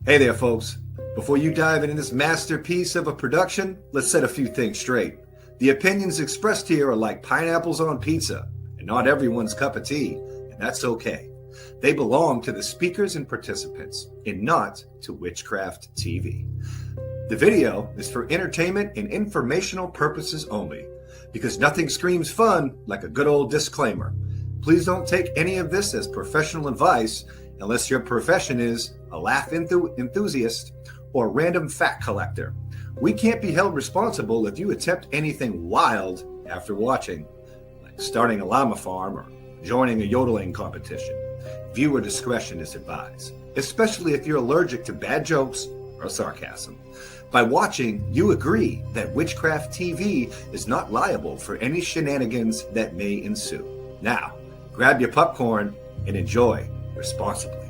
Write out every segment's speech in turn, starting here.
Hey there, folks. Before you dive into this masterpiece of a production, let's set a few things straight. The opinions expressed here are like pineapples on pizza, and not everyone's cup of tea, and that's okay. They belong to the speakers and participants, and not to Witchcraft TV. The video is for entertainment and informational purposes only, because nothing screams fun like a good old disclaimer. Please don't take any of this as professional advice unless your profession is a laugh enthusiast or random fact collector. We can't be held responsible if you attempt anything wild after watching, like starting a llama farm or joining a yodeling competition. Viewer discretion is advised, especially if you're allergic to bad jokes or sarcasm. By watching, you agree that Witchcraft TV is not liable for any shenanigans that may ensue. Now, grab your popcorn and enjoy responsibly.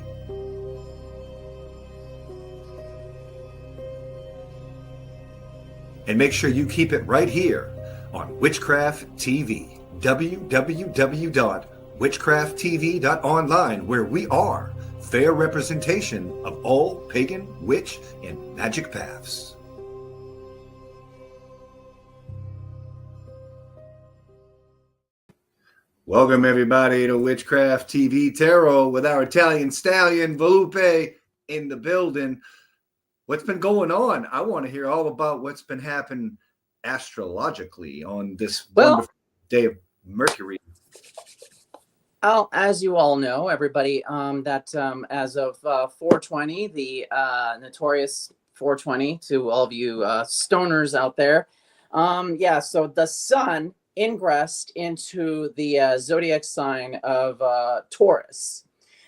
And make sure you keep it right here on Witchcraft TV, www.witchcrafttv.online, where we are fair representation of all pagan, witch, and magic paths. Welcome, everybody, to Witchcraft TV Tarot with our Italian stallion, Volpe, in the building. What's been going on? I want to hear all about what's been happening astrologically on this wonderful day of Mercury. Well, as you all know, everybody, as of 420, the notorious 420, to all of you stoners out there, so the sun ingressed into the zodiac sign of Taurus.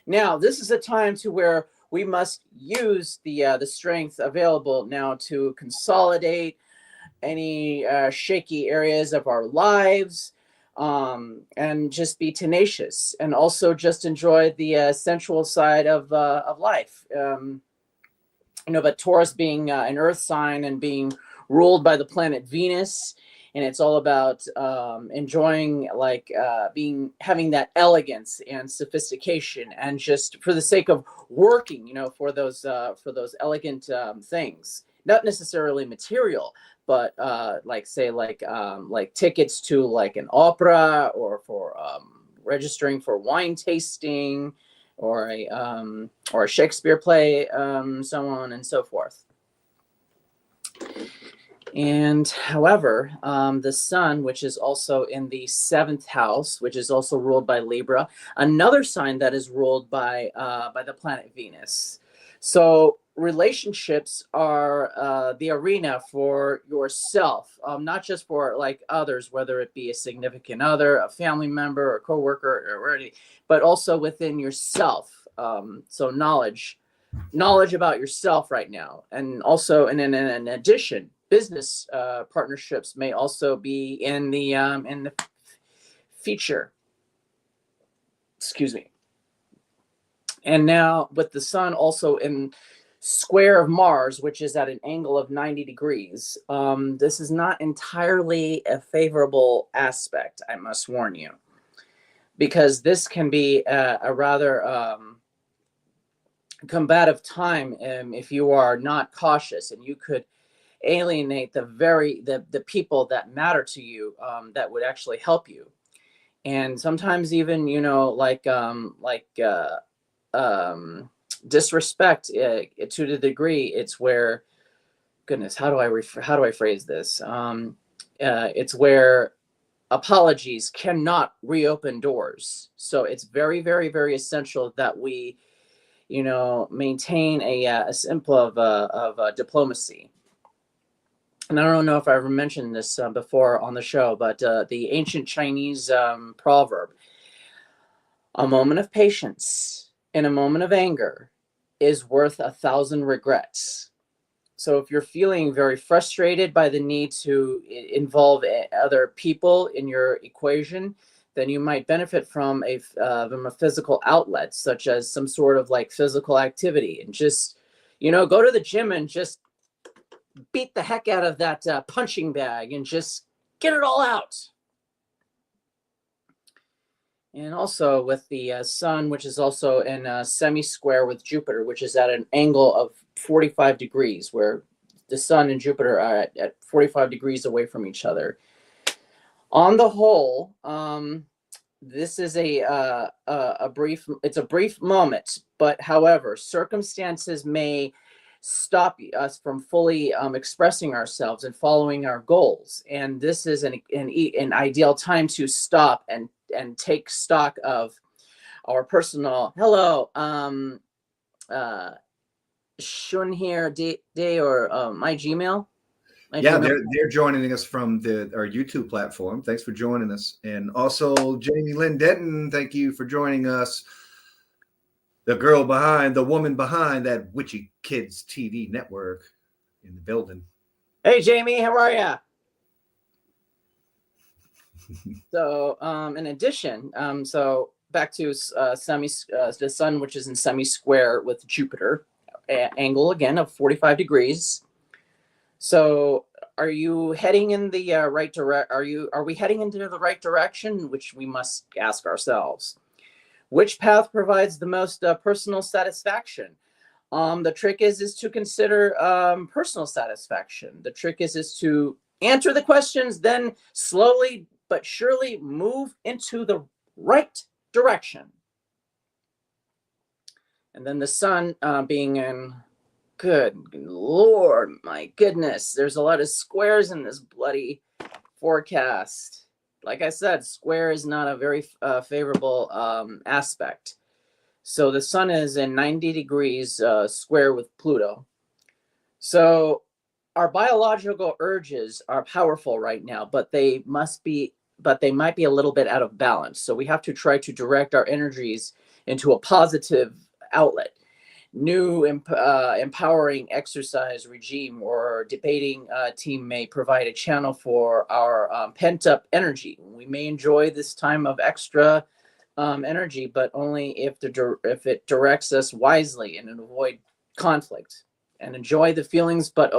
Now, this is a time to where we must use the strength available now to consolidate any shaky areas of our lives, and just be tenacious, and also just enjoy the sensual side of life. But Taurus being an earth sign and being ruled by the planet Venus, and it's all about enjoying, having that elegance and sophistication, and just for the sake of working, for those elegant things, not necessarily material, but like tickets to like an opera, or for registering for wine tasting, or a Shakespeare play, so on and so forth. And however, the sun, which is also in the 7th house, which is also ruled by Libra, another sign that is ruled by the planet Venus. So relationships are the arena for yourself, not just for like others, whether it be a significant other, a family member, a coworker, or anything, but also within yourself. So knowledge about yourself right now, and also, and in addition, business partnerships may also be in the feature. Excuse me. And now with the sun also in square of Mars, which is at an angle of 90 degrees, this is not entirely a favorable aspect, I must warn you, because this can be a rather combative time if you are not cautious, and you could alienate the people that matter to you, that would actually help you. And sometimes even disrespect to the degree, it's where, goodness, how do I phrase this, it's where apologies cannot reopen doors. So it's very, very, very essential that we maintain a simple of diplomacy. And I don't know if I ever mentioned this before on the show, but the ancient Chinese proverb, a moment of patience in a moment of anger is worth 1,000 regrets. So if you're feeling very frustrated by the need to involve other people in your equation, then you might benefit from a physical outlet, such as some sort of like physical activity, and just, go to the gym and just beat the heck out of that punching bag and just get it all out. And also with the sun, which is also in a semi-square with Jupiter, which is at an angle of 45 degrees, where the sun and Jupiter are at 45 degrees away from each other. On the whole, this is a brief moment, but however, circumstances may stop us from fully expressing ourselves and following our goals. And this is an ideal time to stop and take stock of our personal Shun here day or my Gmail. Yeah, they're joining us from our YouTube platform. Thanks for joining us. And also Jamie Lynn Denton, thank you for joining us. The woman behind that Witchy Kids TV network in the building. Hey Jamie, how are you? So in addition, so back to the sun, which is in semi-square with Jupiter, angle again of 45 degrees. So are you heading in the right direction? Are we heading into the right direction? Which we must ask ourselves. Which path provides the most personal satisfaction? The trick is to consider personal satisfaction. The trick is to answer the questions, then slowly but surely move into the right direction. And then the sun being in, good Lord, my goodness, there's a lot of squares in this bloody forecast. Like I said, square is not a very favorable aspect. So the sun is in 90 degrees square with Pluto. So our biological urges are powerful right now, but they might be a little bit out of balance. So we have to try to direct our energies into a positive outlet. New empowering exercise regime or debating team may provide a channel for our pent-up energy. We may enjoy this time of extra energy, but only if it directs us wisely and avoid conflict. And enjoy those feelings, but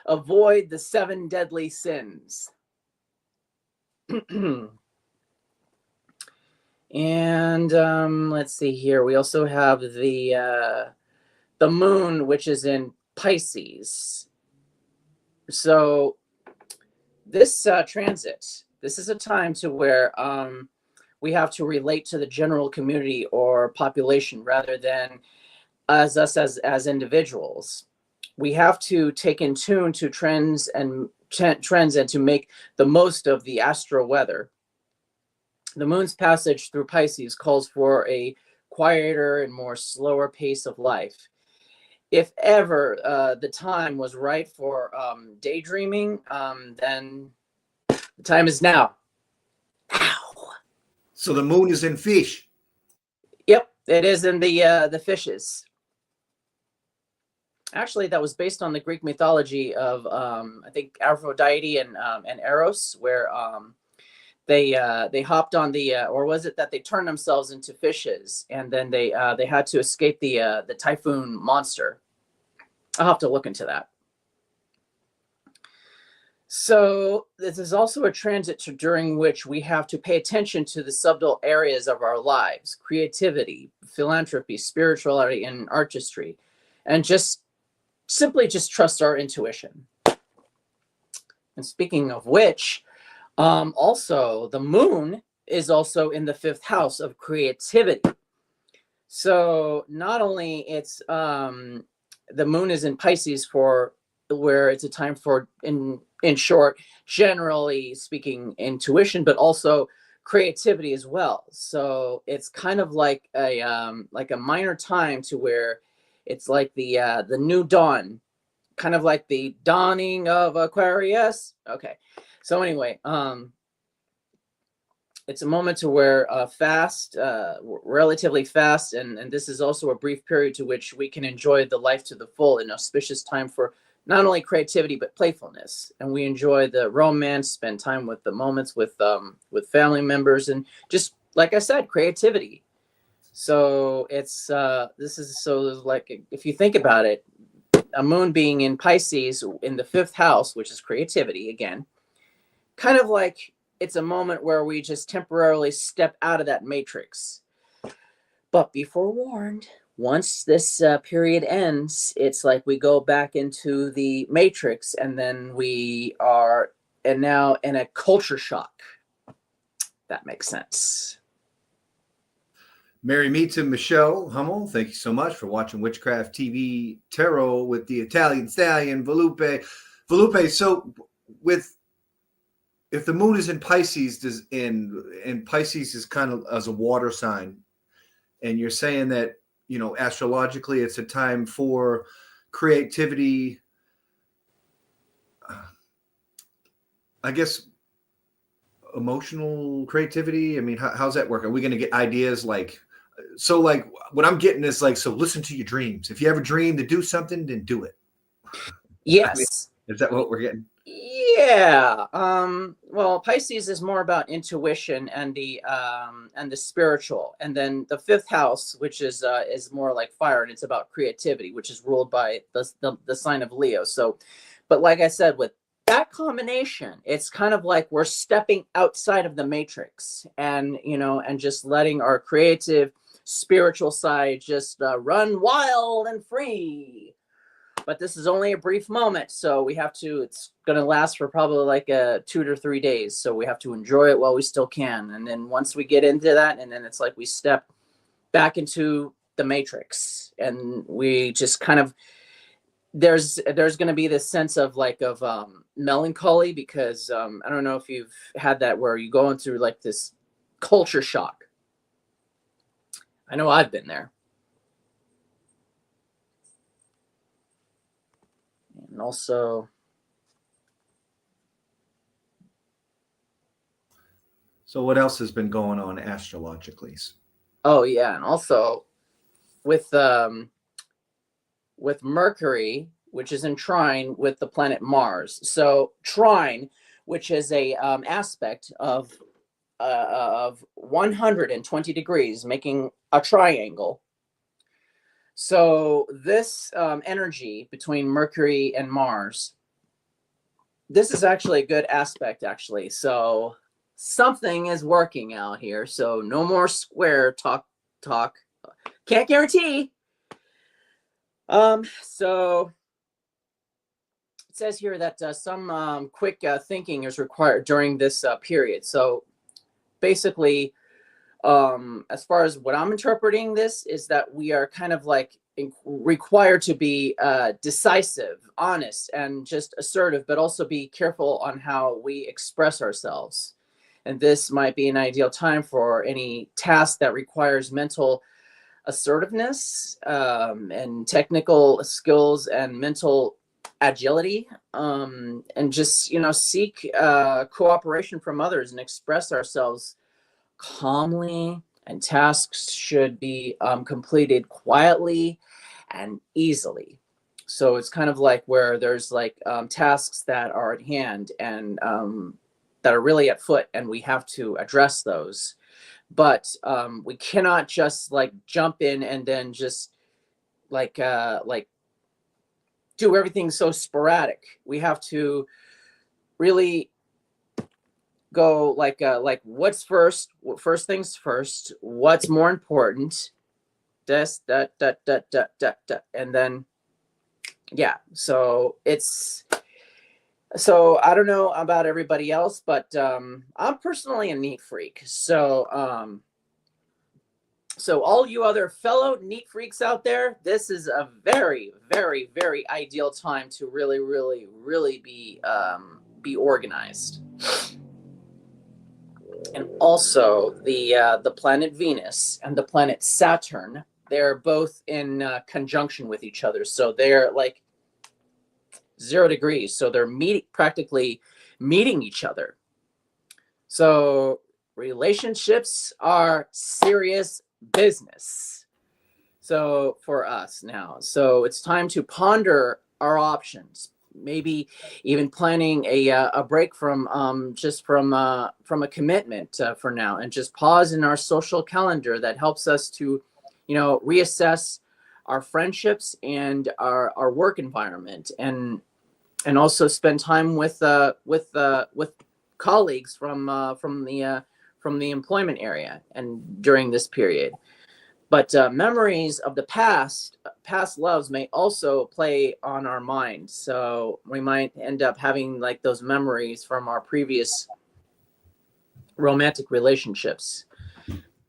avoid the 7 deadly sins. And let's see here. We also have the moon, which is in Pisces. So this transit, this is a time to where we have to relate to the general community or population rather than as individuals. We have to take in tune to trends and to make the most of the astral weather. The moon's passage through Pisces calls for a quieter and more slower pace of life. If ever the time was right for daydreaming, then the time is now. Ow. So the moon is in fish. Yep, it is in the fishes. Actually, that was based on the Greek mythology of I think Aphrodite and Eros, where they hopped on or was it that they turned themselves into fishes and then they had to escape the typhoon monster. I'll have to look into that. So this is also a transit during which we have to pay attention to the subtle areas of our lives: creativity, philanthropy, spirituality, and artistry, and simply trust our intuition. And speaking of which, also the moon is also in the 5th house of creativity. So not only it's the moon is in Pisces for where it's a time for in short, generally speaking, intuition, but also creativity as well. So it's kind of like a minor time to where it's like the new dawn, kind of like the dawning of Aquarius. Okay. So anyway, it's a moment to where relatively fast, and this is also a brief period to which we can enjoy the life to the full, an auspicious time for not only creativity but playfulness. And we enjoy the romance, spend time with the moments with family members, and just like I said, creativity. So it's this is so like if you think about it, a moon being in Pisces in the 5th house, which is creativity again, kind of like it's a moment where we just temporarily step out of that matrix. But be forewarned, once this period ends, it's like we go back into the matrix, and then we are and now in a culture shock. That makes sense. Mary Meets and Michelle Hummel, thank you so much for watching Witchcraft TV Tarot with the Italian stallion, Volpe. Volpe, so if the moon is in Pisces, and Pisces is kind of as a water sign, and you're saying that, you know, astrologically it's a time for creativity, I guess emotional creativity. I mean, how's that work? Are we going to get ideas like, so like what I'm getting is like, so listen to your dreams. If you have a dream to do something, then do it. Yes. I mean, is that what we're getting? Yeah. Well, Pisces is more about intuition and the spiritual, and then the fifth house, which is more like fire, and it's about creativity, which is ruled by the sign of Leo. So, but like I said, with that combination, it's kind of like we're stepping outside of the matrix, and you know, and just letting our creative, spiritual side just run wild and free. But this is only a brief moment, so we have to, it's going to last for probably like 2 to 3 days, so we have to enjoy it while we still can. And then once we get into that, and then it's like we step back into the matrix, and we just kind of, there's going to be this sense of like of melancholy, because I don't know if you've had that where you go into like this culture shock. I know I've been there. And also, so what else has been going on astrologically? oh yeah, and also with Mercury, which is in trine with the planet Mars. So trine, which is a aspect of 120 degrees, making a triangle. So this energy between Mercury and Mars, this is actually a good aspect, actually. So something is working out here. So no more square talk. Can't guarantee. So it says here that some quick thinking is required during this period. So basically, as far as what I'm interpreting this is that we are kind of like required to be decisive, honest, and just assertive, but also be careful on how we express ourselves. And this might be an ideal time for any task that requires mental assertiveness and technical skills and mental agility, and just, you know, seek cooperation from others and express ourselves calmly, and tasks should be completed quietly and easily. So it's kind of like where there's like tasks that are at hand, and that are really at foot, and we have to address those. But we cannot just like jump in and then just like do everything so sporadic. We have to really go like what's first things first, what's more important, this that, and then yeah. So it's, so I don't know about everybody else, but I'm personally a neat freak. So so all you other fellow neat freaks out there, this is a very, very, very ideal time to really, really, really be organized. And also the planet Venus and the planet Saturn, they're both in conjunction with each other. So they're like 0 degrees. So they're practically meeting each other. So relationships are serious business. So for us now, so it's time to ponder our options. Maybe even planning a break from just from a commitment for now, and just pause in our social calendar that helps us to, you know, reassess our friendships and our work environment, and also spend time with colleagues from the employment area and during this period. But memories of the past loves may also play on our mind. So we might end up having like those memories from our previous romantic relationships,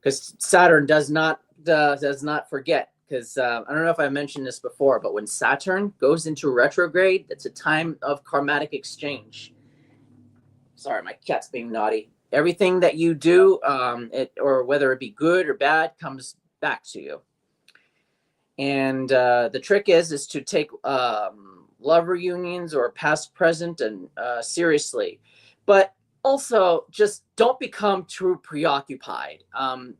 because Saturn does not forget. Because I don't know if I mentioned this before, but when Saturn goes into retrograde, it's a time of karmatic exchange. Sorry, my cat's being naughty. Everything that you do, or whether it be good or bad, comes back to you. And the trick is to take love reunions or past, present, and seriously, but also just don't become too preoccupied.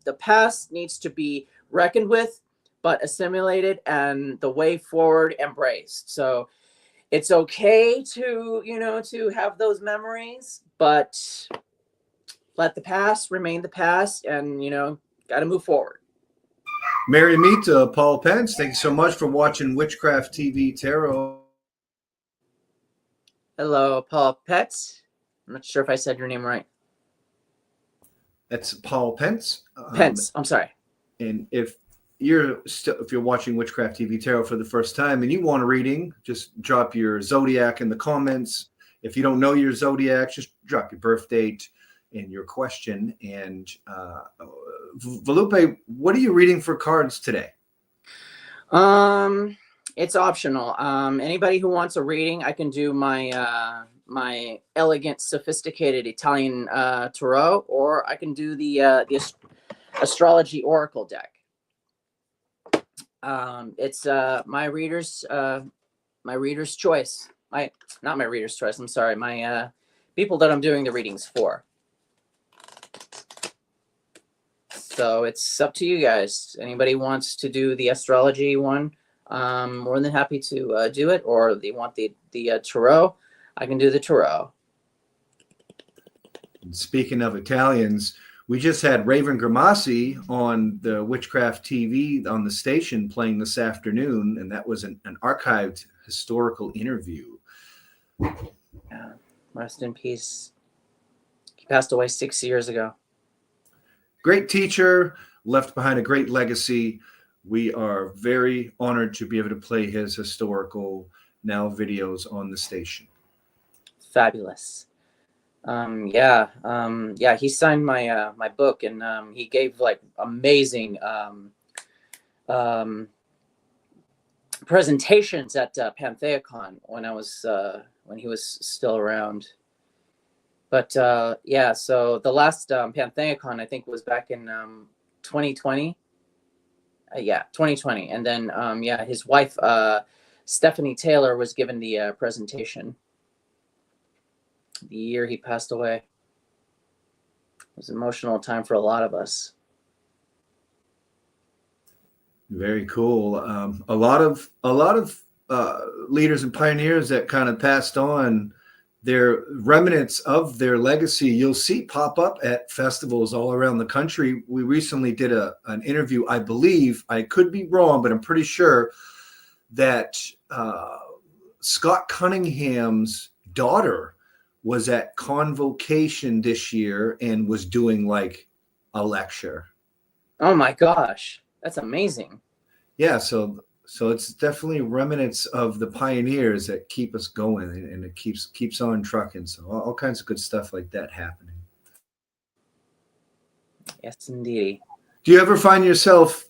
The past needs to be reckoned with, but assimilated, and the way forward embraced. So it's okay to have those memories, but let the past remain the past, and got to move forward. Merry meet Paul Pence. Thank you so much for watching Witchcraft TV Tarot. Hello, Paul Pence. I'm not sure if I said your name right. That's Paul Pence. Pence. I'm sorry. And if you're watching Witchcraft TV Tarot for the first time and you want a reading, just drop your zodiac in the comments. If you don't know your zodiac, just drop your birth date and your question. And Volpe, what are you reading for cards today? It's optional. Anybody who wants a reading, I can do my my elegant, sophisticated Italian tarot, or I can do the astrology oracle deck. It's my reader's choice. Not my reader's choice. I'm sorry. My people that I'm doing the readings for. So it's up to you guys. Anybody wants to do the astrology one, more than happy to do it. Or they want the tarot, I can do the tarot. Speaking of Italians, we just had Raven Grimassi on the Witchcraft TV on the station playing this afternoon, and that was an archived historical interview. Yeah, rest in peace. He passed away 6 years ago. Great teacher, left behind a great legacy. We are very honored to be able to play his historical now videos on the station. Fabulous. He signed my my book, and he gave like amazing presentations at PantheaCon when he was still around. But so the last PantheaCon I think was back in 2020. 2020, and then his wife Stephanie Taylor was given the presentation the year he passed away. It was an emotional time for a lot of us. Very cool. A lot of leaders and pioneers that kind of passed on, their remnants of their legacy you'll see pop up at festivals all around the country. We recently did an interview, I believe, I could be wrong, but I'm pretty sure that Scott Cunningham's daughter was at Convocation this year and was doing like a lecture. Oh my gosh, that's amazing. Yeah, so it's definitely remnants of the pioneers that keep us going, and it keeps on trucking. So all kinds of good stuff like that happening. Yes, indeed. Do you ever find yourself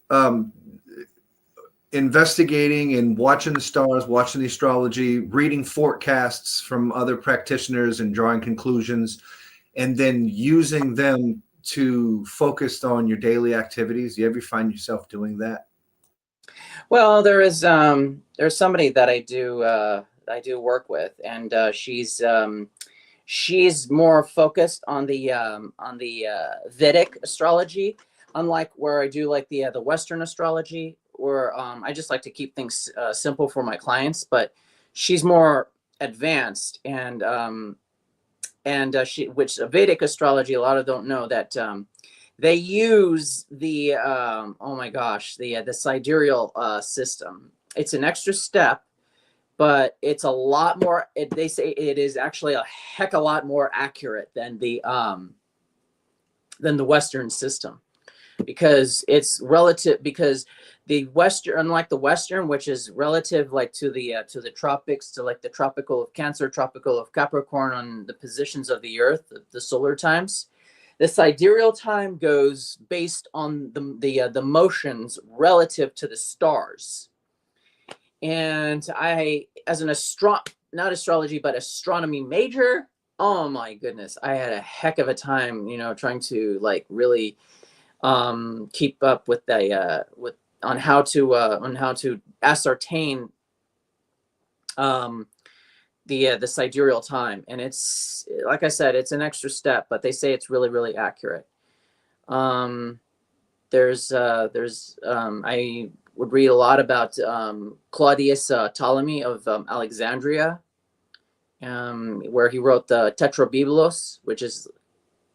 investigating and watching the stars, watching the astrology, reading forecasts from other practitioners and drawing conclusions, and then using them to focus on your daily activities? Do you ever find yourself doing that? Well, there's somebody that I do work with, and she's more focused on the Vedic astrology, unlike where I do like the Western astrology, where I just like to keep things simple for my clients. But she's more advanced, and which Vedic astrology, a lot of don't know that they use the the sidereal system. It's an extra step, but it's a lot more. They say it is actually a heck a lot more accurate than the Western system, because it's relative. Because the Western, unlike the Western, which is relative, like to the tropics, to like the tropical of Cancer, tropical of Capricorn, on the positions of the Earth, the solar times. The sidereal time goes based on the motions relative to the stars. And I, as an not astrology, but astronomy major, oh my goodness, I had a heck of a time, trying to like really keep up with on how to ascertain the sidereal time. And it's, like I said, it's an extra step, but they say it's really, really accurate. There's I would read a lot about Claudius Ptolemy of Alexandria, where he wrote the Tetrabiblos, which is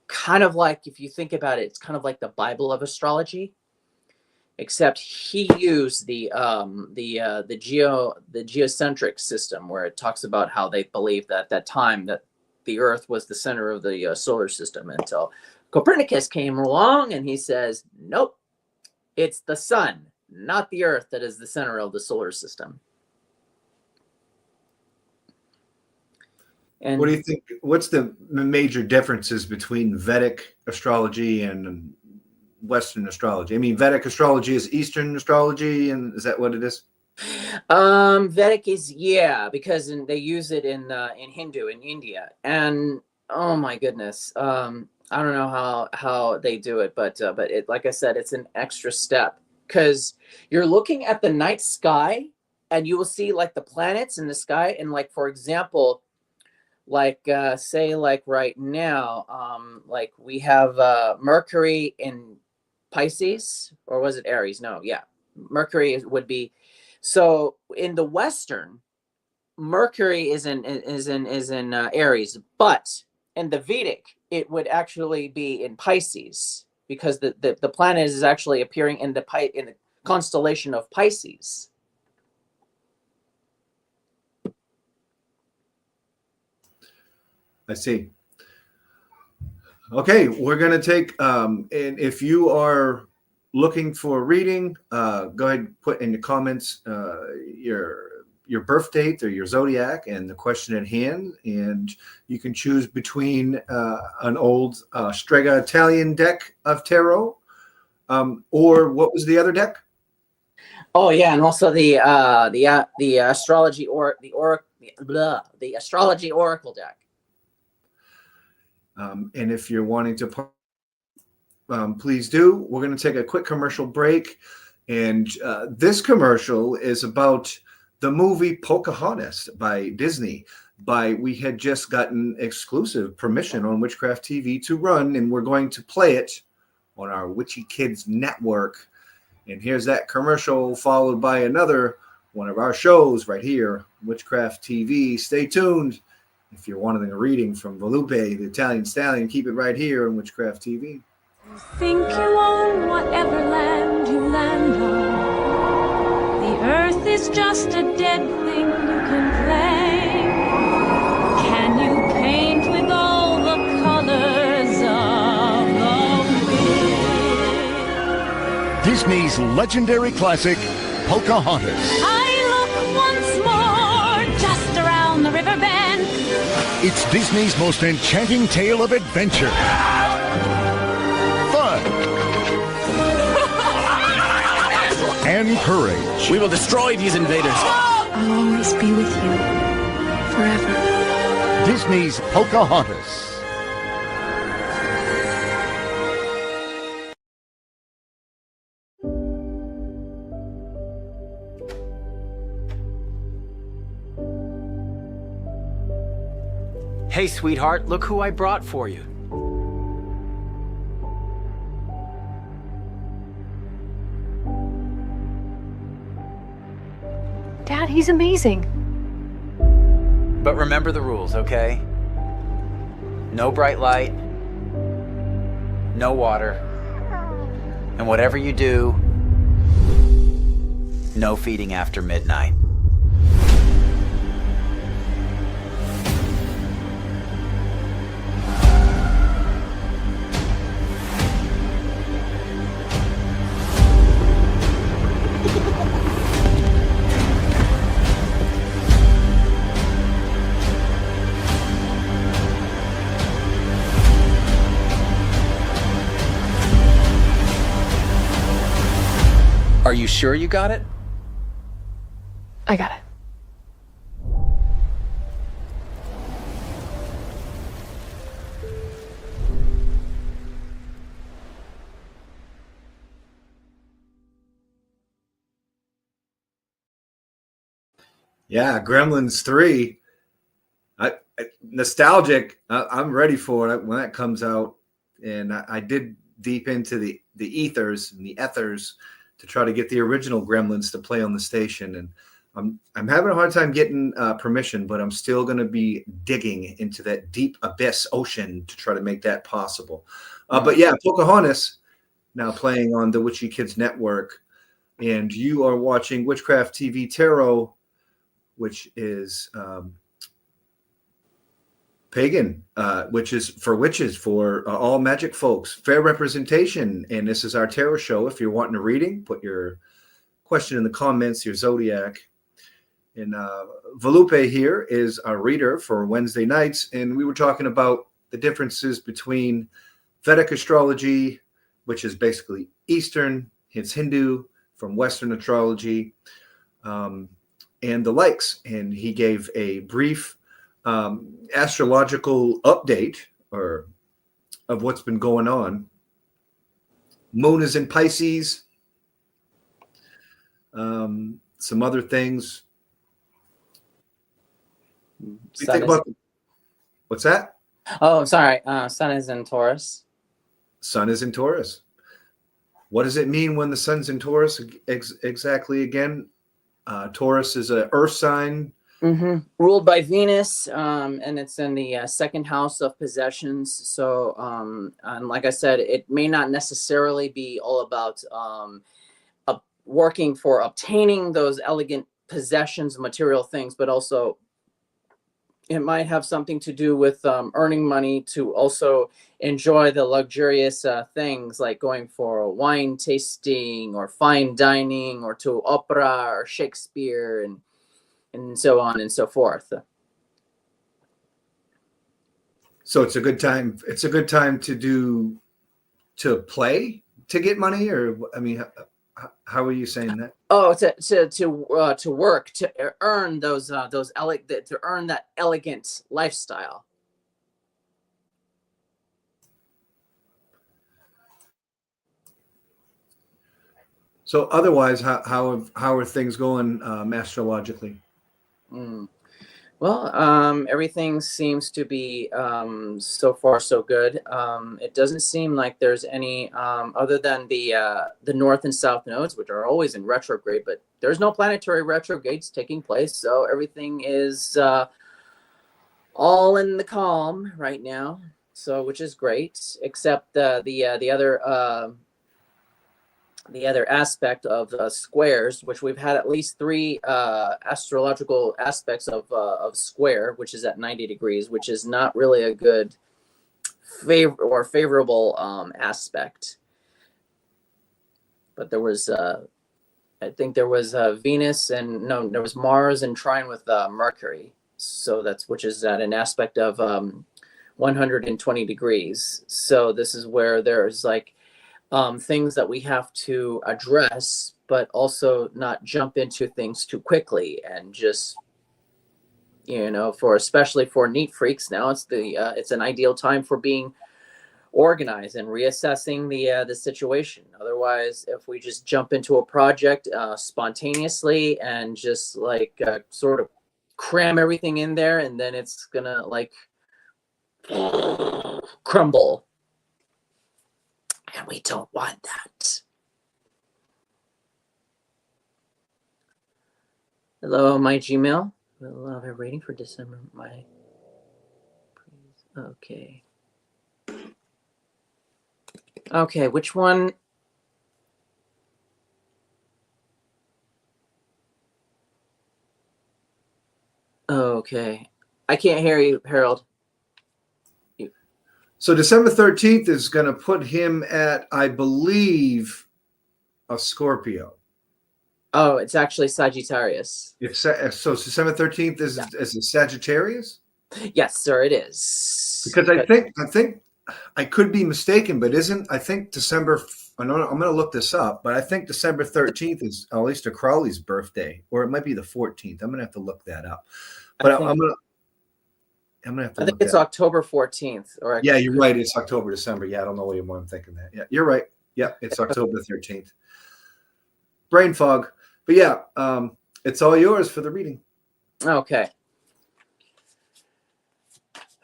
kind of like, if you think about it, it's kind of like the Bible of astrology, except he used the geocentric system, where it talks about how they believed that at that time that the Earth was the center of the solar system, until Copernicus came along and he says, nope, it's the sun, not the Earth, that is the center of the solar system. And what do you think? What's the major differences between Vedic astrology and Western astrology? I mean, Vedic astrology is Eastern astrology, and is that what it is? Vedic is, because they use it in Hindu in India, and oh my goodness, I don't know how they do it, but it, like I said, it's an extra step, because you're looking at the night sky and you will see like the planets in the sky, and like, for example, like say like right now, like we have Mercury in Pisces, or was it Aries? No, Mercury would be. So in the Western, Mercury is in Aries, but in the Vedic, it would actually be in Pisces, because the planet is actually appearing in the constellation of Pisces. I see. Okay, we're going to take, and if you are looking for a reading, go ahead and put in the comments your birth date or your zodiac and the question at hand, and you can choose between an old Strega Italian deck of tarot, or what was the other deck? Oh yeah, and also the astrology the astrology oracle deck. And if you're wanting to, please do. We're going to take a quick commercial break. And this commercial is about the movie Pocahontas by Disney. We had just gotten exclusive permission on Witchcraft TV to run, and we're going to play it on our Witchy Kids network. And here's that commercial, followed by another one of our shows right here, Witchcraft TV. Stay tuned. If you're wanting a reading from Volpe, the Italian stallion, keep it right here on Witchcraft TV. You think you own whatever land you land on. The earth is just a dead thing you can claim. Can you paint with all the colors of the wind? Disney's legendary classic, Pocahontas. I look once more just around the river bend. It's Disney's most enchanting tale of adventure, fun, and courage. We will destroy these invaders. I'll always be with you, forever. Disney's Pocahontas. Hey, sweetheart, look who I brought for you. Dad, he's amazing. But remember the rules, okay? No bright light, no water, and whatever you do, no feeding after midnight. Are you sure you got it? I got it. Yeah, Gremlins 3. Nostalgic. I'm ready for it when that comes out. And I did deep into the ethers and the ethers to try to get the original Gremlins to play on the station. And I'm having a hard time getting permission, but I'm still going to be digging into that deep abyss ocean to try to make that possible. But yeah, Pocahontas now playing on the Witchy Kids Network. And you are watching Witchcraft TV Tarot, which is pagan, which is for witches, for all magic folks. Fair representation. And this is our tarot show. If you're wanting a reading, put your question in the comments, your zodiac. And Volpe here is our reader for Wednesday nights. And we were talking about the differences between Vedic astrology, which is basically Eastern, it's Hindu, from Western astrology, and the likes. And he gave a brief astrological update of what's been going on. Moon is in Pisces. Some other things. You think about what's that? Oh, sorry. Sun is in Taurus. Sun is in Taurus. What does it mean when the sun's in Taurus exactly again? Taurus is an earth sign. Ruled by Venus, and it's in the second house of possessions. So, and like I said, it may not necessarily be all about working for obtaining those elegant possessions, material things, but also it might have something to do with earning money to also enjoy the luxurious things like going for a wine tasting or fine dining or to opera or Shakespeare and so on and so forth. So it's a good time. It's a good time to play to get money, or I mean, how are you saying that? Oh, to work to earn to earn that elegant lifestyle. So otherwise, how are things going astrologically? Well, everything seems to be so far so good. It doesn't seem like there's any other than the north and south nodes, which are always in retrograde, but there's no planetary retrogrades taking place, so everything is all in the calm right now. So, which is great, except the other aspect of squares, which we've had at least 3 astrological aspects of square, which is at 90 degrees, which is not really a good favorable aspect. But there was, I think there was Venus there was Mars and trine with Mercury. So which is at an aspect of 120 degrees. So this is where there's like, things that we have to address, but also not jump into things too quickly and just, especially for neat freaks now, it's an ideal time for being organized and reassessing the situation. Otherwise, if we just jump into a project spontaneously and just like sort of cram everything in there, and then it's gonna like crumble. And we don't want that. Hello, my Gmail. We'll have a rating for December. Okay. Okay, which one? Okay. I can't hear you, Harold. So December 13th is going to put him at, I believe, a Scorpio. Oh, it's actually Sagittarius. So December 13th is a Sagittarius? Yes, sir, it is. Because I think I could be mistaken, but I think December I'm going to look this up, but I think December 13th is Aleister Crowley's birthday, or it might be the 14th. I'm going to have to look that up. But I'm going to have to I think look it's that up. October 14th. Or Yeah, you're right. It's October, December. Yeah, I don't know why I'm thinking that. Yeah, you're right. Yeah, it's October 13th. Brain fog. But yeah, it's all yours for the reading. Okay.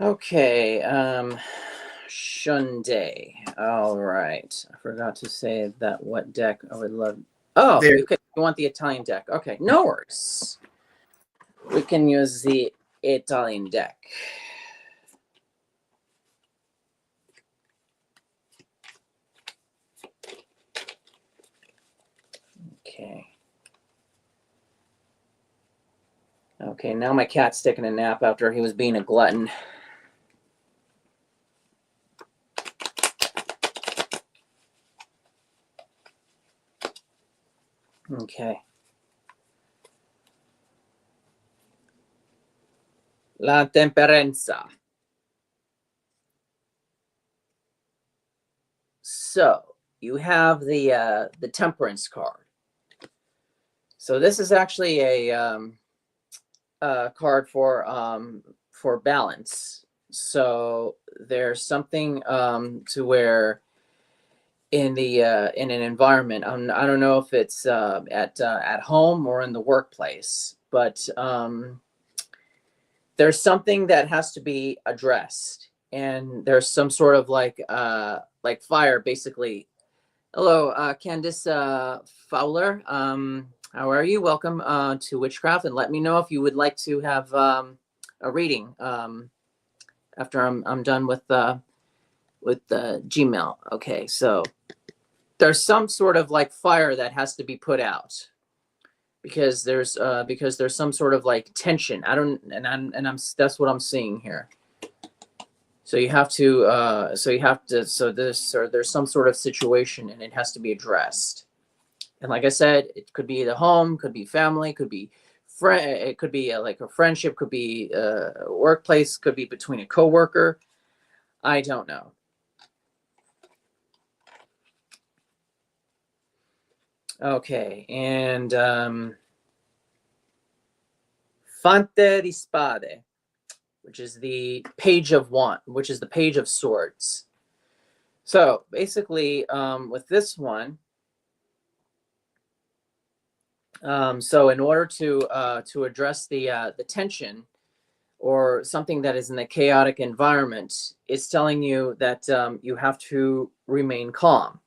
Okay. Shunday. All right. I forgot to say that what deck I would love. Oh, There. you want the Italian deck. Okay, no worries. We can use the Italian deck. Okay. Okay, now my cat's taking a nap after he was being a glutton. Okay. La Temperanza. So you have the Temperance card. So this is actually a card for balance. So there's something to where in an environment, I don't know if it's at home or in the workplace, but there's something that has to be addressed, and there's some sort of like fire basically. Hello, Candice Fowler. How are you? Welcome to Witchcraft, and let me know if you would like to have a reading after I'm done with Gmail. Okay, so there's some sort of like fire that has to be put out because there's some sort of like tension. That's what I'm seeing here. So there's some sort of situation and it has to be addressed. And like I said, it could be the home, could be family, could be it could be like a friendship, could be a workplace, could be between a coworker. I don't know. Okay, and Fante di Spade, which is the Page of Wands, which is the Page of Swords. So basically, with this one, so in order to address the tension or something that is in a chaotic environment, it's telling you that you have to remain calm.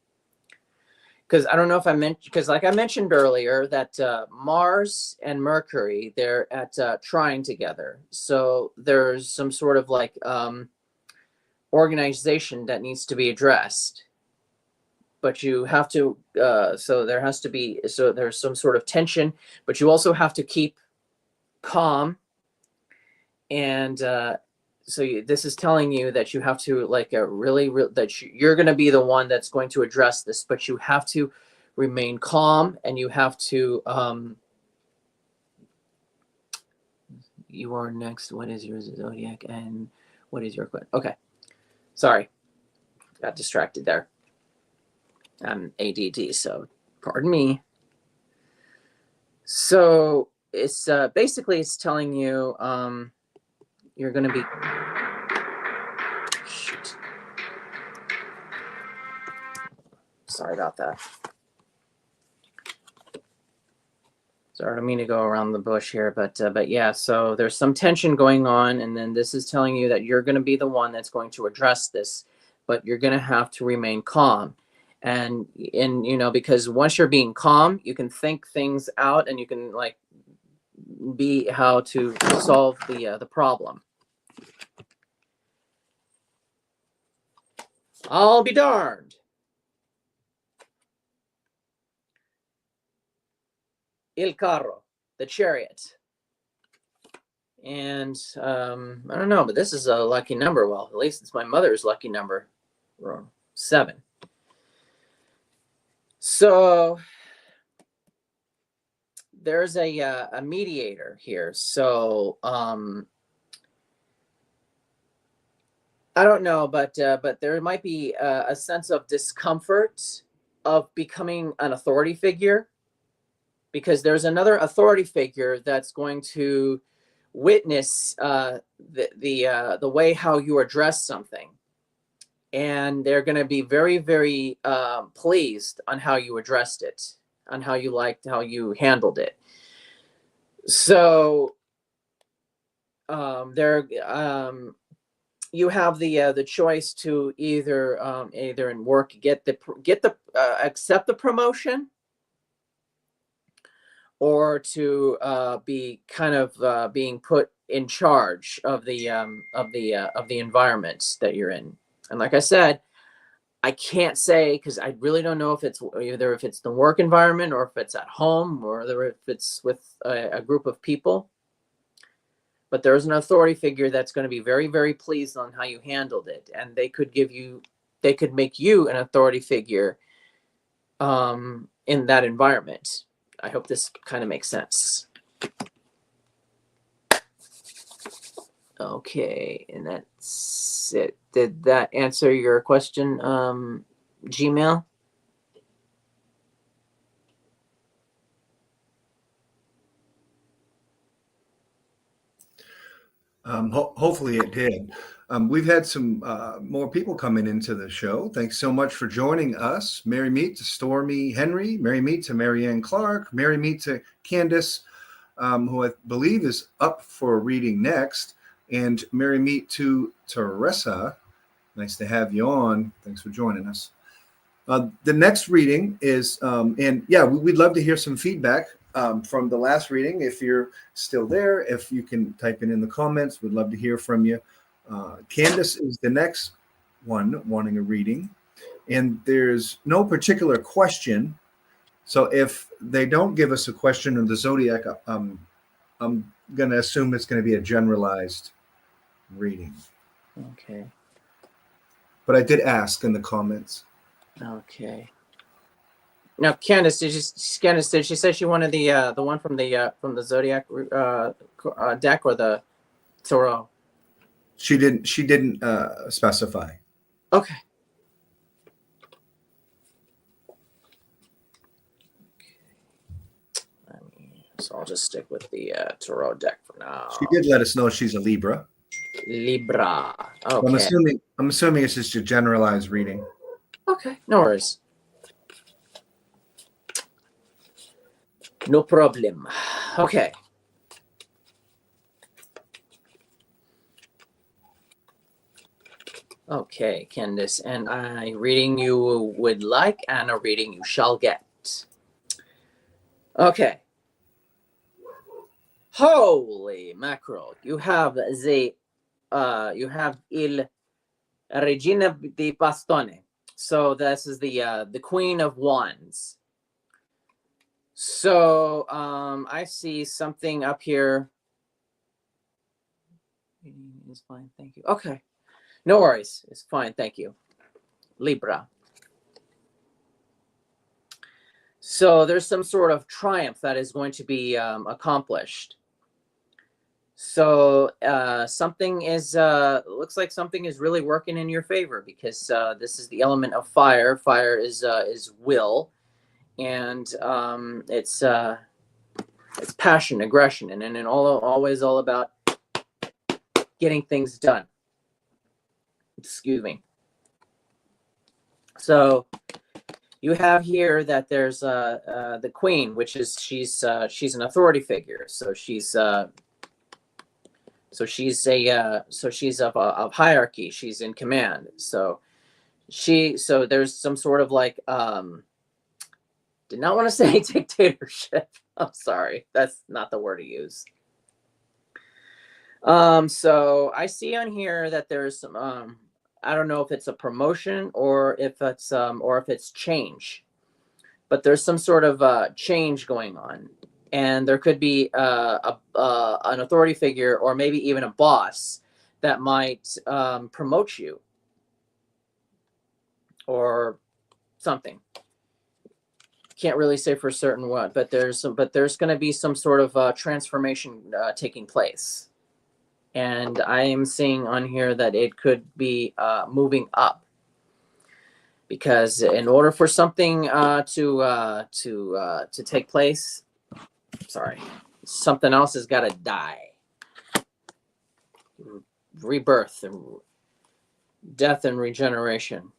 Because I don't know if I mentioned, because like I mentioned earlier, that Mars and Mercury, they're at trine together. So there's some sort of like organization that needs to be addressed. But you have to, there's some sort of tension, but you also have to keep calm. And this is telling you that you have to you're going to be the one that's going to address this, but you have to remain calm and you have to, you are next. What is your zodiac and what is your, okay. Sorry. Got distracted there. I'm ADD, so pardon me. So it's basically it's telling you you're going to be, shoot. Sorry about that. Sorry, I don't mean to go around the bush here, but yeah, so there's some tension going on, and then this is telling you that you're going to be the one that's going to address this, but you're going to have to remain calm. And because once you're being calm, you can think things out and you can like be how to solve the problem. I'll be darned. Il carro, the chariot. And I don't know, but this is a lucky number. Well, at least it's my mother's lucky number, 7. So there's a mediator here. So I don't know, but there might be a sense of discomfort of becoming an authority figure, because there's another authority figure that's going to witness the way how you address something, and they're going to be very, very pleased on how you addressed it, on how you handled it. So you have the choice to either in work accept the promotion, or to be kind of being put in charge of the environment that you're in. And like I said, I can't say, because I really don't know if it's the work environment, or if it's at home, or if it's with a group of people. But there's an authority figure that's going to be very, very pleased on how you handled it, and they could make you an authority figure in that environment. I hope this kind of makes sense. Okay, and that's it. Did that answer your question, Gmail? Hopefully it did. We've had some more people coming into the show. Thanks so much for joining us. Merry meet to Stormy Henry. Merry meet to Marianne Clark. Merry meet to Candace, who I believe is up for a reading next. And merry meet to Teresa. Nice to have you on. Thanks for joining us. The next reading is, and yeah, we'd love to hear some feedback from the last reading. If you're still there, if you can type it in the comments, we'd love to hear from you. Candace is the next one wanting a reading, and there's no particular question. So if they don't give us a question on the zodiac, I'm going to assume it's going to be a generalized reading. Okay. But I did ask in the comments. Okay. Now, Candace, did she say she wanted the one from the zodiac deck, or the tarot? She didn't specify. Okay. So I'll just stick with the tarot deck for now. She did let us know she's a Libra. Libra. Okay. I'm assuming it's just a generalized reading. Okay, no worries. No problem. Okay. Okay, Candace, and a reading you would like and a reading you shall get. Okay. Holy mackerel! You have il Regina di Bastone. So this is the Queen of Wands. So I see something up here. It's fine, thank you. Okay, no worries. It's fine, thank you. Libra. So there's some sort of triumph that is going to be accomplished. So something is looks like something is really working in your favor, because this is the element of fire. Fire is will, and it's passion, aggression, and always all about getting things done. Excuse me. So you have here that there's the Queen, which is she's an authority figure. So she's of hierarchy. She's in command. So there's some sort of like did not want to say dictatorship. I'm sorry, that's not the word to use. So I see on here that there's some I don't know if it's a promotion or if it's change, but there's some sort of change going on, and there could be an authority figure or maybe even a boss that might promote you or something. Can't really say for certain what, but there's going to be some sort of transformation taking place. And I am seeing on here that it could be moving up, because in order for something to take place, something else has got to die. Rebirth and death and regeneration.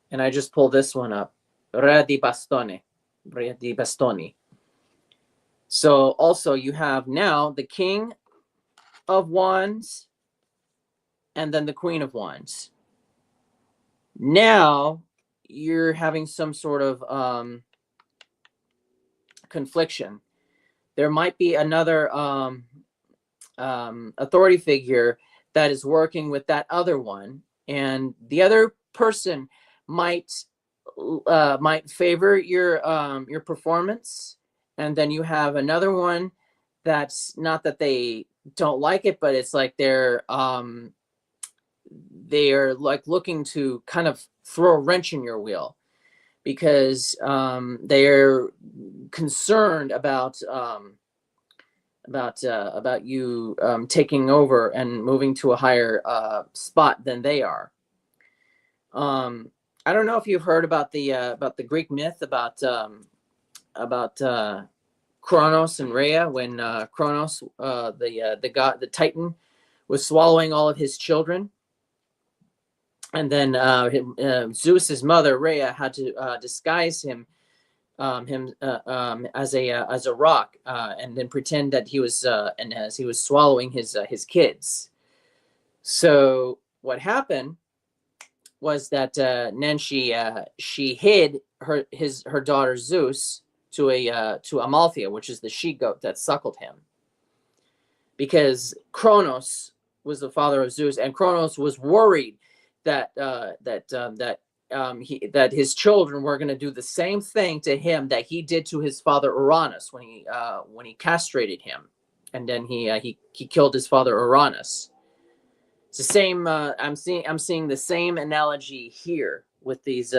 And I just pulled this one up. Re di bastoni. So also you have now the King of Wands and then the Queen of Wands. Now you're having some sort of confliction. There might be another authority figure that is working with that other one, and the other person might favor your performance, and then you have another one that's not that they don't like it, but it's like they're like looking to kind of throw a wrench in your wheel, because they're concerned about you taking over and moving to a higher spot than they are. I don't know if you've heard about the Greek myth about Kronos and Rhea, when Kronos, the god, the Titan, was swallowing all of his children, and then Zeus's mother Rhea had to disguise him as a rock, and then pretend that he was and as he was swallowing his kids. So what happened was that then she hid her daughter Zeus to Amalthea, which is the she-goat that suckled him, because Kronos was the father of Zeus, and Kronos was worried that his children were going to do the same thing to him that he did to his father Uranus when he castrated him, and then he killed his father Uranus. It's the same. I'm seeing the same analogy here with these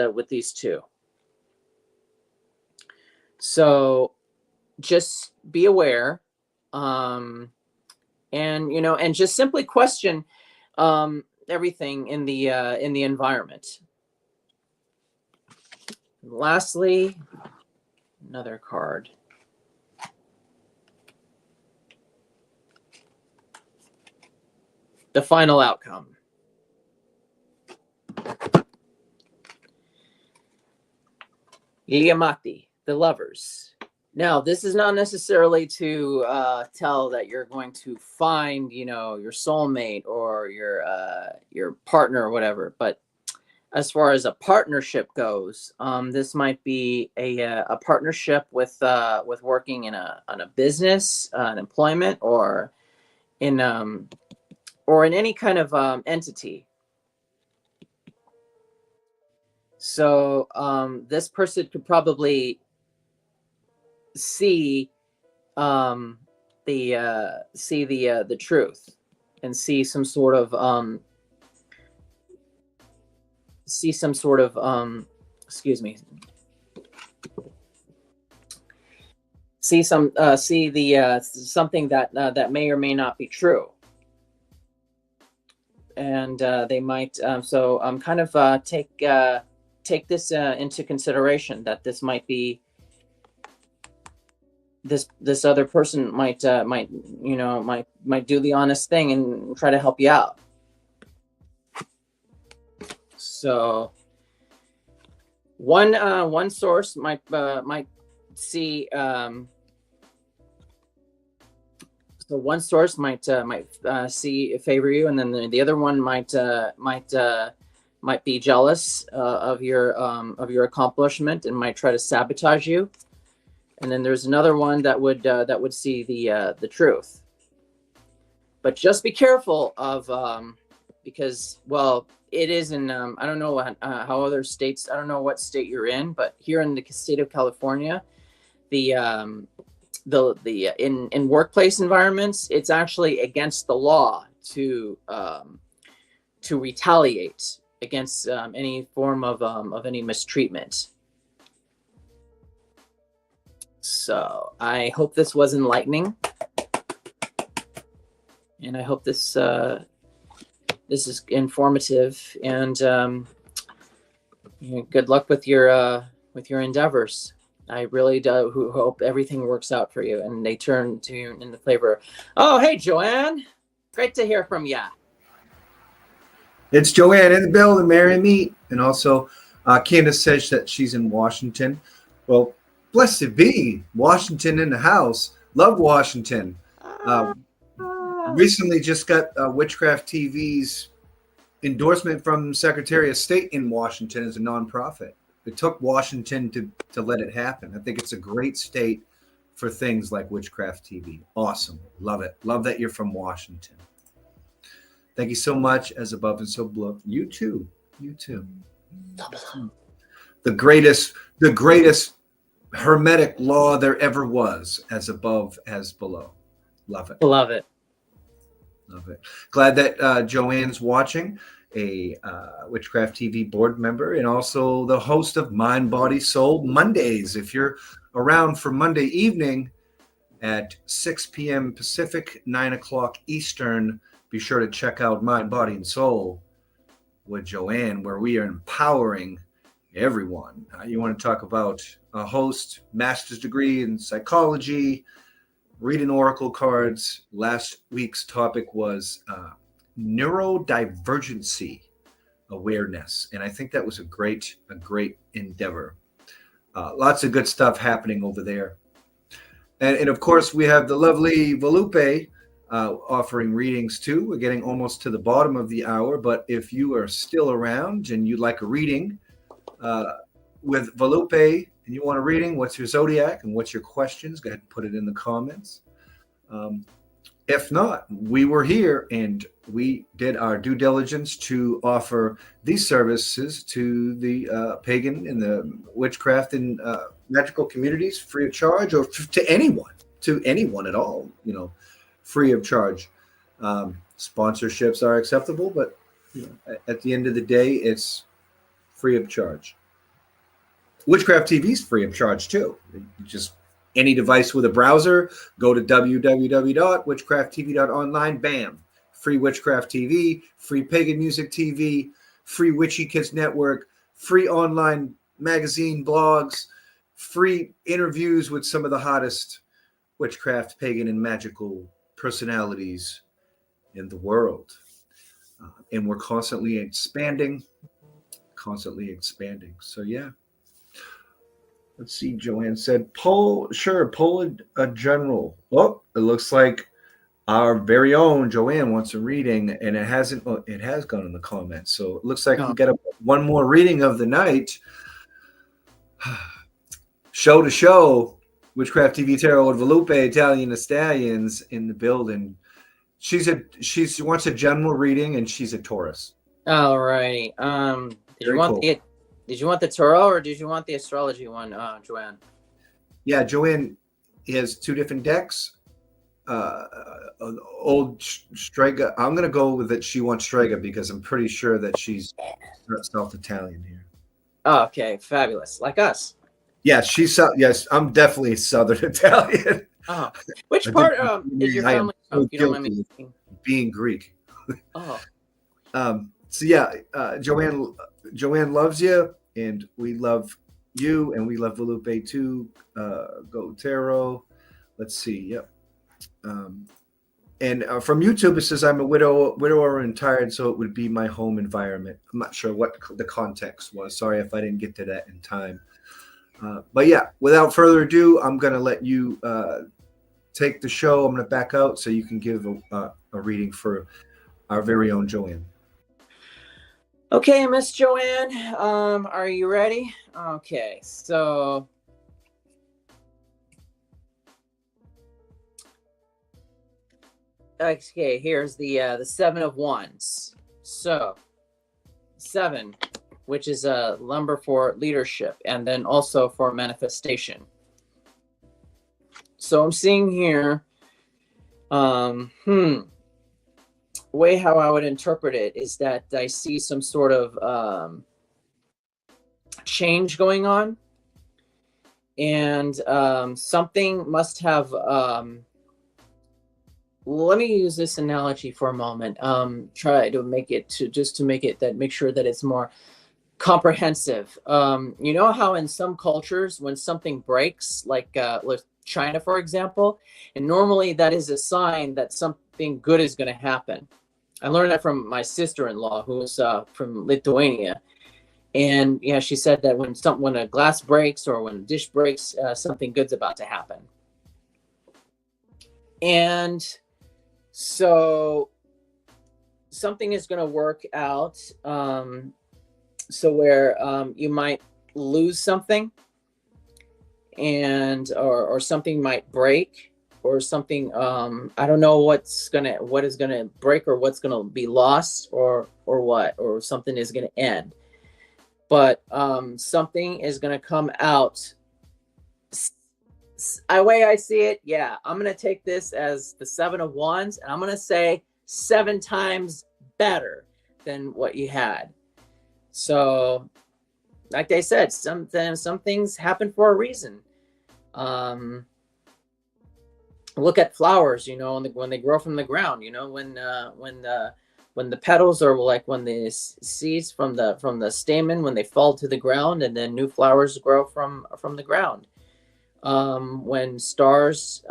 two. So just be aware, and just simply question everything in the environment. And lastly, another card. The final outcome. Liamati, the lovers. Now, this is not necessarily to tell that you're going to find, your soulmate or your partner or whatever. But as far as a partnership goes, this might be a partnership with working on a business, an employment, or in any kind of entity. So this person could probably see the truth, and see some sort of excuse me, see something that may or may not be true. And they might kind of take this into consideration, that this might be this other person might do the honest thing and try to help you out. So one source might see so one source might favor you, and then the other one might be jealous of your accomplishment and might try to sabotage you. And then there's another one that would see the truth. But just be careful of because, well, it is in I don't know how other states, I don't know what state you're in, but here in the state of California, in workplace environments, it's actually against the law to retaliate against any form of any mistreatment. So I hope this was enlightening, and I hope this this is informative, and good luck with your endeavors. I really do hope everything works out for you, and they turn to you in the flavor. Oh, hey, Joanne. Great to hear from ya. It's Joanne in the building, Mary Meet. And also, Candace says that she's in Washington. Well, blessed be Washington in the house. Love Washington. Recently just got Witchcraft TV's endorsement from Secretary of State in Washington as a nonprofit. It took Washington to let it happen. I think it's a great state for things like Witchcraft TV. Awesome. Love it. Love that you're from Washington. Thank you so much. As above and so below. You too. You too. The greatest hermetic law there ever was, as above as below. Love it. Love it. Love it. Glad that Joanne's watching, a Witchcraft TV board member, and also the host of Mind, Body, Soul Mondays. If you're around for Monday evening at 6 p.m. Pacific, 9 o'clock Eastern, be sure to check out Mind, Body, and Soul with Joanne, where we are empowering everyone. You want to talk about a host, master's degree in psychology, reading oracle cards. Last week's topic was neurodivergency awareness, and I think that was a great endeavor. Lots of good stuff happening over there, and of course we have the lovely Volpe offering readings too. We're getting almost to the bottom of the hour, but if you are still around and you'd like a reading with Volpe, and you want a reading, what's your zodiac and what's your questions, go ahead and put it in the comments. If not, we were here and we did our due diligence to offer these services to the pagan and the witchcraft and magical communities free of charge, or to anyone at all, free of charge. Sponsorships are acceptable, but at the end of the day, it's free of charge. Witchcraft TV is free of charge too. Just any device with a browser, go to www.witchcrafttv.online. Bam, free Witchcraft TV, free Pagan Music TV, free Witchy Kids Network, free online magazine blogs, free interviews with some of the hottest witchcraft, pagan, and magical personalities in the world. And we're constantly expanding. So yeah. Let's see. Joanne said, pull a general. Oh, it looks like our very own Joanne wants a reading, and it hasn't. Oh, it has gone in the comments. So it looks like we got one more reading of the night. Show to show. Witchcraft TV Tarot with Volpe Italian Stallions in the building. She wants a general reading, and she's a Taurus. All right. Did you want the tarot or did you want the astrology one, Joanne? Yeah, Joanne has two different decks. Old Strega. I'm going to go with that. She wants Strega because I'm pretty sure that she's South Italian here. Oh, okay, fabulous. Like us. Yeah, yes, I'm definitely Southern Italian. Oh, which part is your family from? If you don't mind me asking. Being Greek. Oh. So yeah, Joanne loves you, and we love you, and we love Volpe too. Go Tarot. Let's see. Yep. And from YouTube, it says I'm a widower and tired, so it would be my home environment. I'm not sure what the context was. Sorry if I didn't get to that in time. But yeah, without further ado, I'm going to let you take the show. I'm going to back out so you can give a reading for our very own Joanne. Okay, Miss Joanne, are you ready? Okay, so okay, here's the Seven of Wands. So 7, which is a number for leadership, and then also for manifestation. So I'm seeing here, way how I would interpret it is that I see some sort of change going on, and something must have let me use this analogy for a moment. Try to make it make sure that it's more comprehensive. You know how in some cultures, when something breaks, like China, for example, and normally that is a sign that something good is going to happen. I learned that from my sister-in-law, who's from Lithuania. And yeah, she said that when a glass breaks or when a dish breaks, something good's about to happen. And so something is going to work out. So where you might lose something, and or something might break, or something I don't know what is gonna break, or what's gonna be lost, or something is gonna end. But something is going to come out. The way I see it, yeah, I'm going to take this as the 7 of Wands, and I'm going to say 7 times better than what you had. So, like they said, some things happen for a reason. Look at flowers, you know, when they grow from the ground, you know, when the petals, or like when the seeds from the stamen, when they fall to the ground, and then new flowers grow from the ground. When stars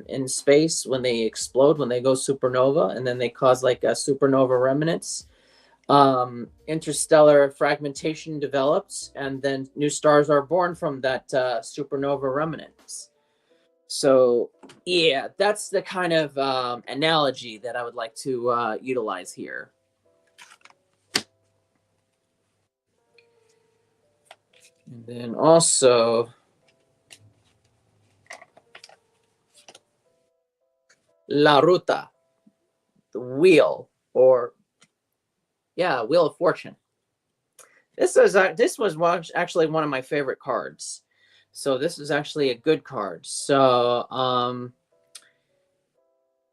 in space, when they explode, when they go supernova, and then they cause like a supernova remnants, interstellar fragmentation develops, and then new stars are born from that supernova remnants. So yeah, that's the kind of analogy that I would like to utilize here. And then also La Ruta, the wheel, or Wheel of Fortune. This was actually one of my favorite cards. So this is actually a good card. So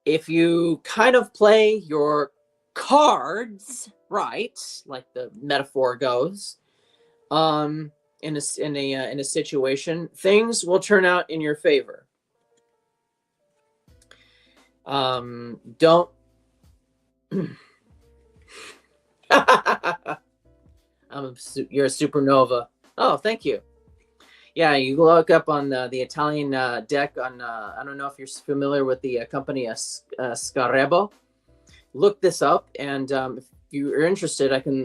if you kind of play your cards right, like the metaphor goes, in a situation, things will turn out in your favor. Don't you're a supernova. Oh, thank you. Yeah, you look up on the Italian deck on, I don't know if you're familiar with the company Scarebo. Look this up, and if you're interested, I can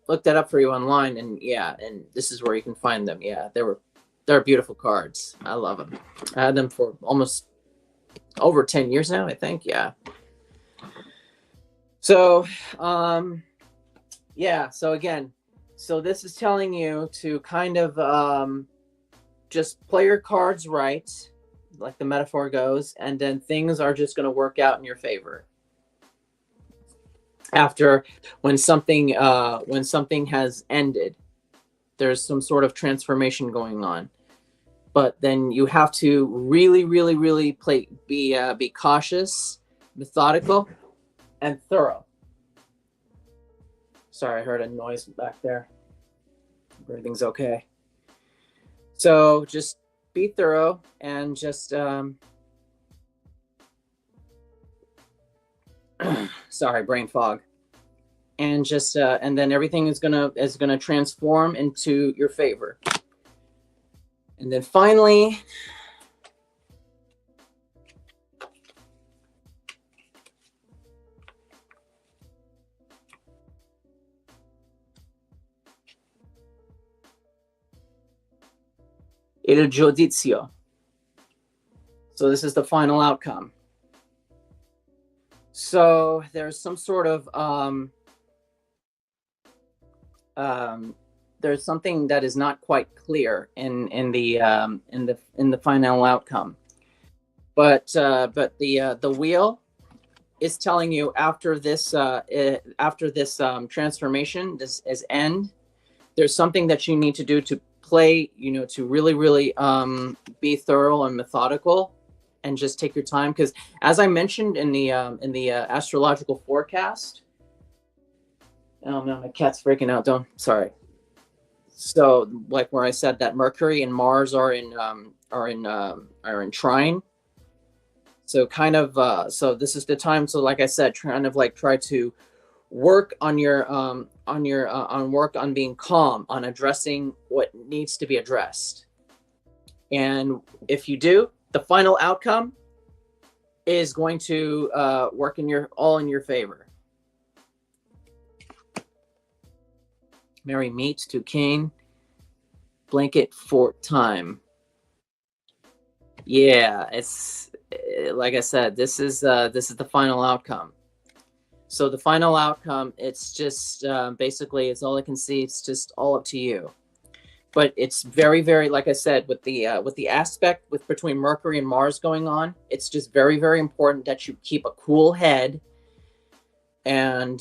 look that up for you online, and and this is where you can find them. Yeah, they're beautiful cards. I love them. I had them for almost over 10 years now, I think. Yeah. So, so again, so this is telling you to kind of just play your cards right, like the metaphor goes, and then things are just going to work out in your favor. After, when something has ended, there's some sort of transformation going on. But then you have to really, really, really be cautious, methodical, and thorough. Sorry, I heard a noise back there. Everything's okay. So just be thorough, and just sorry, brain fog. And just and then everything is gonna transform into your favor. And then finally, il giudizio. So this is the final outcome. So there's some sort of there's something that is not quite clear in the final outcome, but the wheel is telling you after this transformation, this is end. There's something that you need to do to play, to really, really be thorough and methodical, and just take your time, because as I mentioned in the astrological forecast. Oh no, my cat's freaking out. Sorry. So, like where I said that Mercury and Mars are in trine. So kind of so this is the time. So like I said, kind of like try to work on your work on being calm, on addressing what needs to be addressed. And if you do, the final outcome is going to work in your favor. Mary meets to King. Blanket fort time. Yeah, it's like I said, this is the final outcome. So the final outcome, it's just basically, it's all I can see. It's just all up to you. But it's very, very, like I said, with the aspect between Mercury and Mars going on, it's just very, very important that you keep a cool head and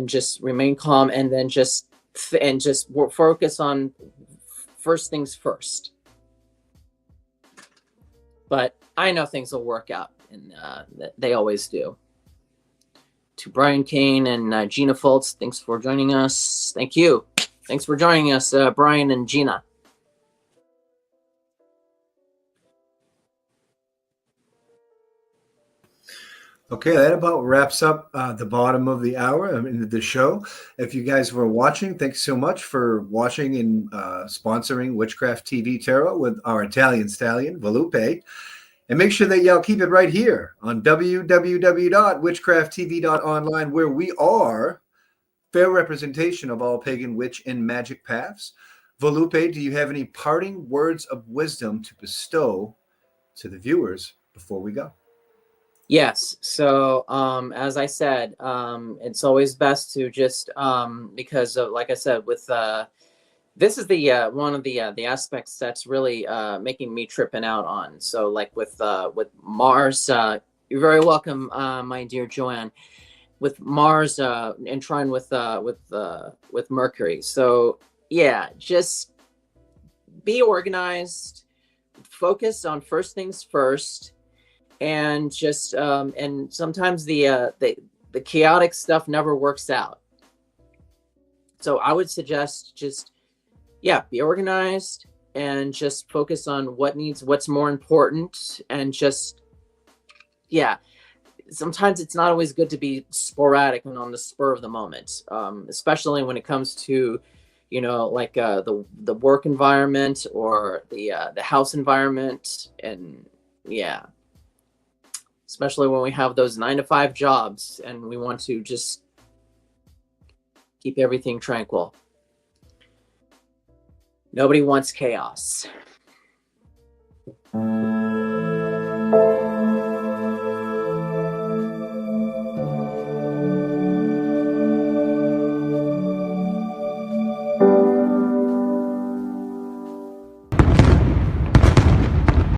just remain calm, and then just focus on first things first. But I know things will work out, and they always do. To Brian Kane and Gina Foltz, thanks for joining us. Thank you. Thanks for joining us, Brian and Gina. Okay, that about wraps up the bottom of the hour, the show. If you guys were watching, thanks so much for watching and sponsoring Witchcraft TV Tarot with our Italian stallion, Volpe. And make sure that y'all keep it right here on www.witchcrafttv.online, where we are fair representation of all pagan, witch, and magic paths. Volpe, do you have any parting words of wisdom to bestow to the viewers before we go? Yes. So, as I said, it's always best to just because, like I said, with this is the one of the aspects that's really making me tripping out on. So, like with Mars, you're very welcome, my dear Joanne. With Mars and trine with Mercury. So yeah, just be organized, focus on first things first, and just and sometimes the chaotic stuff never works out. So I would suggest just be organized and just focus on what's more important, and just sometimes it's not always good to be sporadic and on the spur of the moment, especially when it comes to, like the work environment or the house environment, and especially when we have those 9-to-5 jobs and we want to just keep everything tranquil. Nobody wants chaos.